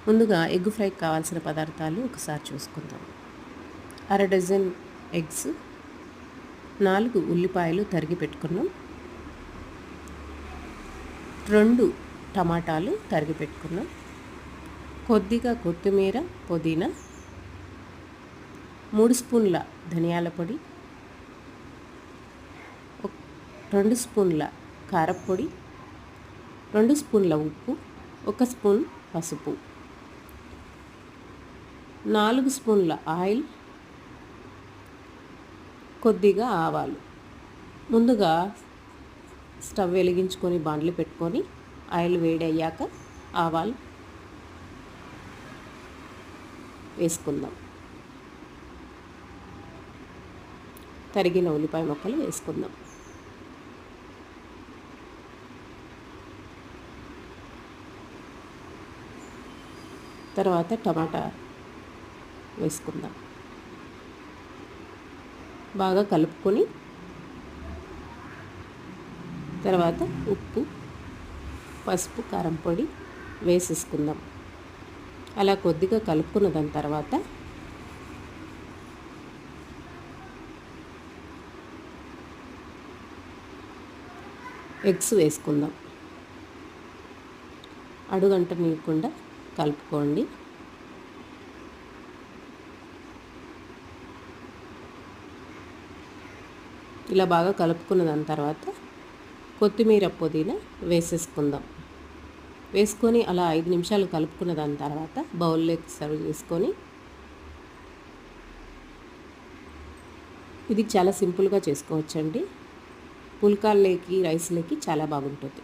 ముందుగా ఎగ్ ఫ్రైకి కావాల్సిన పదార్థాలు ఒకసారి చూసుకుందాం. అర డజన్ ఎగ్స్, 4 ఉల్లిపాయలు తరిగి పెట్టుకున్నాం, 2 టమాటాలు తరిగి పెట్టుకున్నాం, కొద్దిగా కొత్తిమీర, పుదీనా, 3 స్పూన్ల ధనియాల పొడి, 2 స్పూన్ల కారప్పొడి, 2 స్పూన్ల ఉప్పు, 1 స్పూన్ పసుపు, 4 స్పూన్ల ఆయిల్, కొద్దిగా ఆవాలు. ముందుగా స్టవ్ వెలిగించుకొని బాండ్లు పెట్టుకొని ఆయిల్ వేడయ్యాక ఆవాలు వేసుకుందాం. తరిగిన ఉల్లిపాయ ముక్కలు వేసుకుందాం. తర్వాత టమాటా వేసుకుందాం. బాగా కలుపుకొని తర్వాత ఉప్పు, పసుపు, కారం పొడి వేసేసుకుందాం. అలా కొద్దిగా కలుపుకున్న దాని తర్వాత ఎగ్స్ వేసుకుందాం. అడుగంటనీయకుండా కలుపుకోండి. ఇలా బాగా కలుపుకున్న దాని తర్వాత కొత్తిమీర, పుదీనా వేసేసుకుందాం. వేసుకొని అలా 5 నిమిషాలు కలుపుకున్న దాని తర్వాత బౌల్లోకి సర్వ్ చేసుకొని, ఇది చాలా సింపుల్గా చేసుకోవచ్చండి. పుల్కాల్లోకి, రైస్లోకి చాలా బాగుంటుంది.